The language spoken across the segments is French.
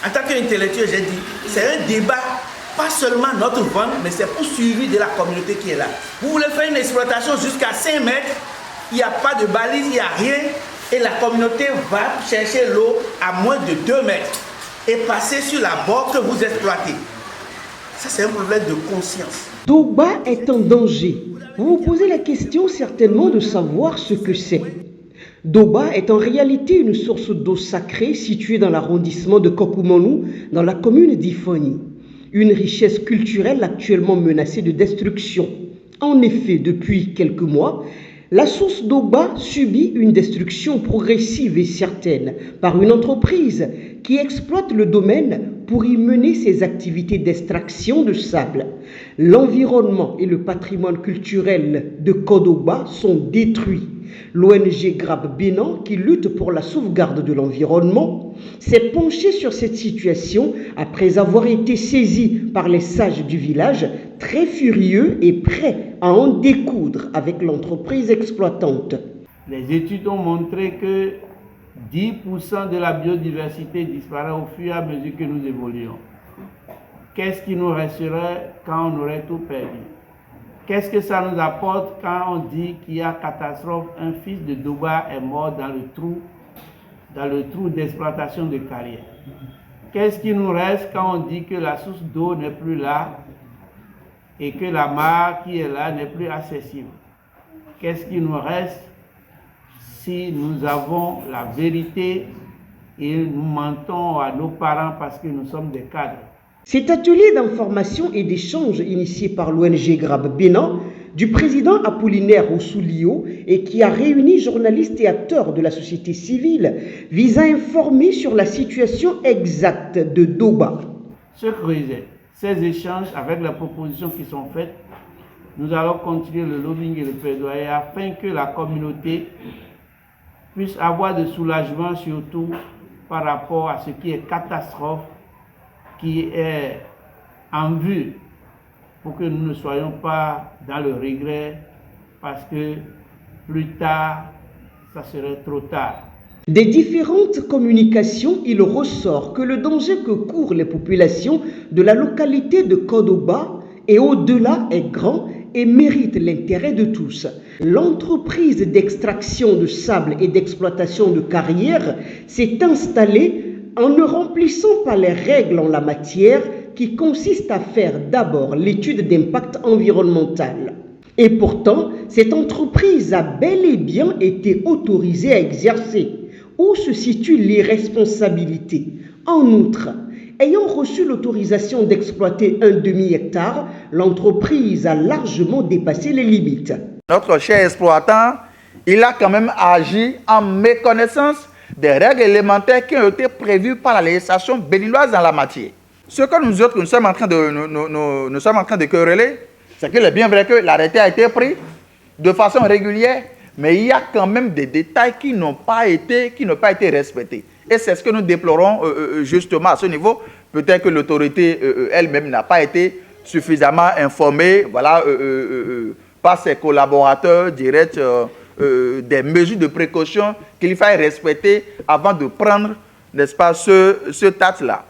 En tant qu'intellectuel, j'ai dit, c'est un débat, pas seulement notre vente, mais c'est pour suivi de la communauté qui est là. Vous voulez faire une exploitation jusqu'à 5 mètres, il n'y a pas de balise, il n'y a rien, et la communauté va chercher l'eau à moins de 2 mètres et passer sur la bord que vous exploitez. Ça, c'est un problème de conscience. Dogba est en danger. Vous vous posez la question certainement de savoir ce que c'est. Dogba est en réalité une source d'eau sacrée située dans l'arrondissement de Kokoumounou, dans la commune d'Ifoni. Une richesse culturelle actuellement menacée de destruction. En effet, depuis quelques mois, la source Dogba subit une destruction progressive et certaine par une entreprise qui exploite le domaine pour y mener ses activités d'extraction de sable. L'environnement et le patrimoine culturel de Kodogba sont détruits. L'ONG Grab Bénin, qui lutte pour la sauvegarde de l'environnement, s'est penchée sur cette situation après avoir été saisie par les sages du village, très furieux et prêts à en découdre avec l'entreprise exploitante. Les études ont montré que 10% de la biodiversité disparaît au fur et à mesure que nous évoluons. Qu'est-ce qui nous resterait quand on aurait tout perdu? Qu'est-ce que ça nous apporte quand on dit qu'il y a catastrophe, un fils de Dogba est mort dans le trou d'exploitation de carrière? Qu'est-ce qui nous reste quand on dit que la source d'eau n'est plus là et que la mare qui est là n'est plus accessible? Qu'est-ce qui nous reste si nous avons la vérité et nous mentons à nos parents parce que nous sommes des cadres? Cet atelier d'information et d'échange initié par l'ONG Grab Bénin, du président Apollinaire Oussoulio et qui a réuni journalistes et acteurs de la société civile, vise à informer sur la situation exacte de Dogba. Ce creuset, ces échanges avec les propositions qui sont faites, nous allons continuer le lobbying et le plaidoyer afin que la communauté puisse avoir de soulagement surtout par rapport à ce qui est catastrophe, qui est en vue, pour que nous ne soyons pas dans le regret, parce que plus tard, ça serait trop tard. Des différentes communications, il ressort que le danger que courent les populations de la localité de Kodogba et au-delà est grand et mérite l'intérêt de tous. L'entreprise d'extraction de sable et d'exploitation de carrières s'est installée en ne remplissant pas les règles en la matière qui consistent à faire d'abord l'étude d'impact environnemental. Et pourtant, cette entreprise a bel et bien été autorisée à exercer. Où se situe l'irresponsabilité? En outre, ayant reçu l'autorisation d'exploiter un demi-hectare, l'entreprise a largement dépassé les limites. Notre cher exploitant, il a quand même agi en méconnaissance des règles élémentaires qui ont été prévues par la législation béninoise dans la matière. Ce que nous autres, nous sommes en train de quereller, c'est qu'il est bien vrai que l'arrêté a été pris de façon régulière, mais il y a quand même des détails qui n'ont pas été respectés. Et c'est ce que nous déplorons justement à ce niveau. Peut-être que l'autorité elle-même n'a pas été suffisamment informée par ses collaborateurs directs des mesures de précaution qu'il faille respecter avant de prendre, n'est-ce pas, ce acte-là.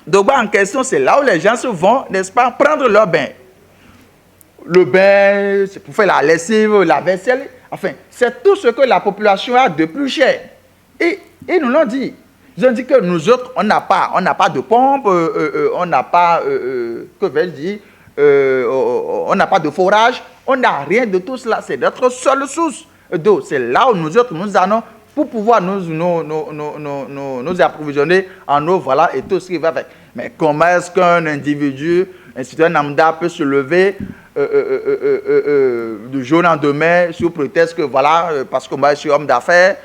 Donc, en question, c'est là où les gens se vont, n'est-ce pas, prendre leur bain. Le bain, c'est pour faire la lessive, la vaisselle. Enfin, c'est tout ce que la population a de plus cher. Et ils nous l'ont dit. Ils ont dit que nous autres, on n'a pas de pompe, on n'a pas, que vais-je dire, on n'a pas de forage, on n'a rien de tout cela. C'est notre seule source d'eau. C'est là où nous autres, nous allons pour pouvoir nous approvisionner en eau, voilà, et tout ce qui va avec. Mais comment est-ce qu'un individu, un citoyen lambda peut se lever du jour au lendemain sous prétexte que, voilà, parce que moi je suis homme d'affaires,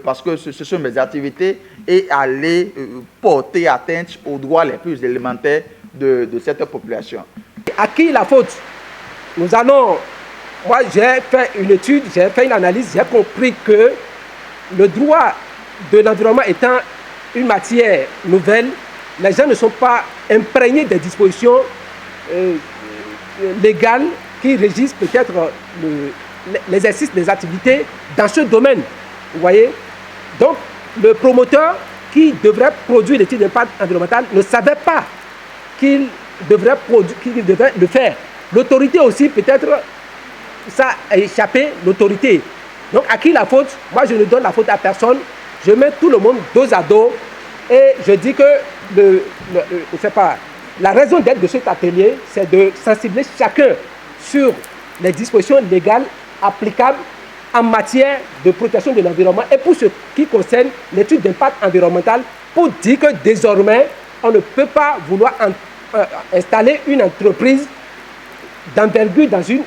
parce que ce sont mes activités, et aller porter atteinte aux droits les plus élémentaires de cette population. À qui la faute? Moi j'ai fait une étude, j'ai fait une analyse, j'ai compris que le droit de l'environnement étant une matière nouvelle, les gens ne sont pas imprégnés des dispositions légales qui régissent peut-être l'exercice des activités dans ce domaine. Vous voyez? Donc, le promoteur qui devrait produire l'étude d'impact environnemental ne savait pas qu'il devrait le faire. L'autorité aussi, peut-être, ça a échappé, l'autorité. Donc, à qui la faute? Moi, je ne donne la faute à personne. Je mets tout le monde dos à dos et je dis que la raison d'être de cet atelier, c'est de sensibiliser chacun sur les dispositions légales applicables en matière de protection de l'environnement et pour ce qui concerne l'étude d'impact environnemental, pour dire que désormais, on ne peut pas vouloir installer une entreprise d'envergure dans une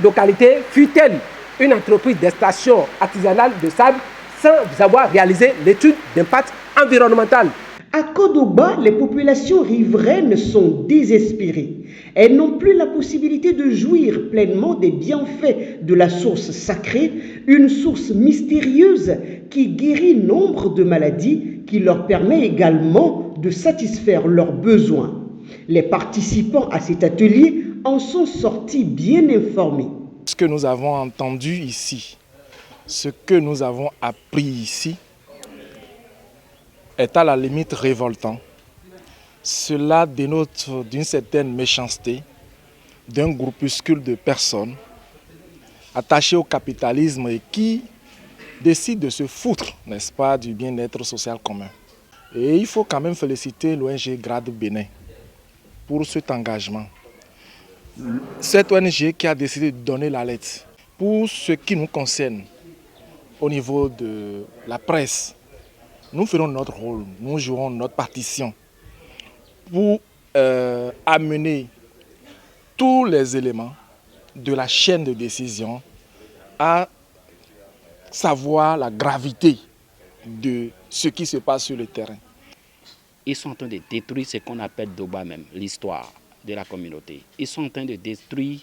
localité, fût-elle une entreprise d'extraction artisanale de sable, sans avoir réalisé l'étude d'impact environnemental. À Kodoba, les populations riveraines sont désespérées. Elles n'ont plus la possibilité de jouir pleinement des bienfaits de la source sacrée, une source mystérieuse qui guérit nombre de maladies, qui leur permet également de satisfaire leurs besoins. Les participants à cet atelier en sont sortis bien informés. Ce que nous avons entendu ici, ce que nous avons appris ici, est à la limite révoltant. Cela dénote d'une certaine méchanceté d'un groupuscule de personnes attachées au capitalisme et qui décident de se foutre, n'est-ce pas, du bien-être social commun. Et il faut quand même féliciter l'ONG GRAD Bénin pour cet engagement. Cette ONG qui a décidé de donner l'alerte. Pour ce qui nous concerne, au niveau de la presse, nous ferons notre rôle, nous jouerons notre partition pour amener tous les éléments de la chaîne de décision à savoir la gravité de ce qui se passe sur le terrain. Ils sont en train de détruire ce qu'on appelle Doba même, l'histoire de la communauté. Ils sont en train de détruire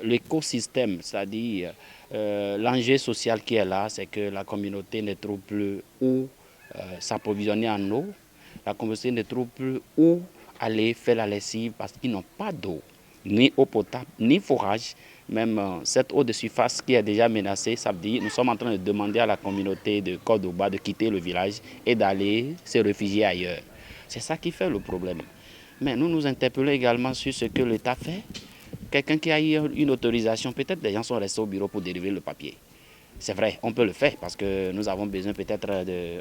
l'écosystème, c'est-à-dire l'enjeu social qui est là, c'est que la communauté ne trouve plus où s'approvisionner en eau, la communauté ne trouve plus où aller faire la lessive parce qu'ils n'ont pas d'eau, ni eau potable, ni forage. Même cette eau de surface qui est déjà menacée, ça veut dire nous sommes en train de demander à la communauté de Kodoba de quitter le village et d'aller se réfugier ailleurs. C'est ça qui fait le problème. Mais nous nous interpellons également sur ce que l'État fait. Quelqu'un qui a eu une autorisation, peut-être des gens sont restés au bureau pour dériver le papier. C'est vrai, on peut le faire parce que nous avons besoin peut-être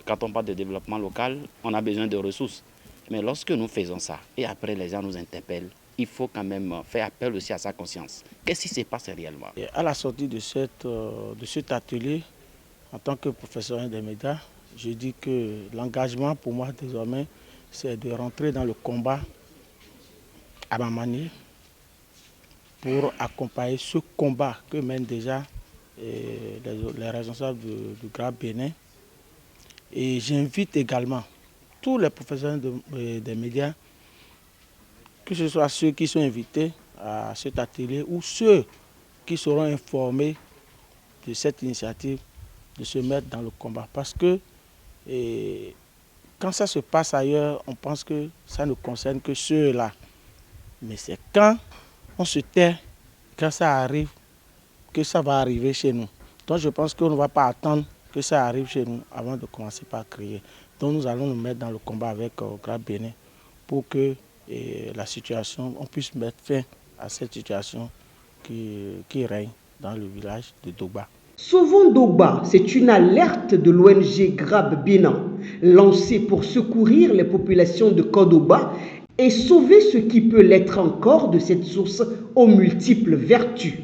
quand on parle de développement local, on a besoin de ressources. Mais lorsque nous faisons ça et après les gens nous interpellent, il faut quand même faire appel aussi à sa conscience. Qu'est-ce qui se passe réellement? Et à la sortie de cet atelier, en tant que professeur des médias, je dis que l'engagement pour moi désormais, c'est de rentrer dans le combat à ma manière pour accompagner ce combat que mènent déjà les responsables du GRAD Bénin. Et j'invite également tous les professionnels des médias, que ce soit ceux qui sont invités à cet atelier ou ceux qui seront informés de cette initiative, de se mettre dans le combat. Parce que quand ça se passe ailleurs, on pense que ça ne concerne que ceux-là. Mais c'est quand on se tait, quand ça arrive, que ça va arriver chez nous. Donc je pense qu'on ne va pas attendre que ça arrive chez nous avant de commencer par crier. Donc nous allons nous mettre dans le combat avec GRAD Bénin pour que la situation, on puisse mettre fin à cette situation qui règne dans le village de Doba. Sauvons Doba, c'est une alerte de l'ONG GRAD Bénin, lancée pour secourir les populations de Kodoba et sauver ce qui peut l'être encore de cette source aux multiples vertus.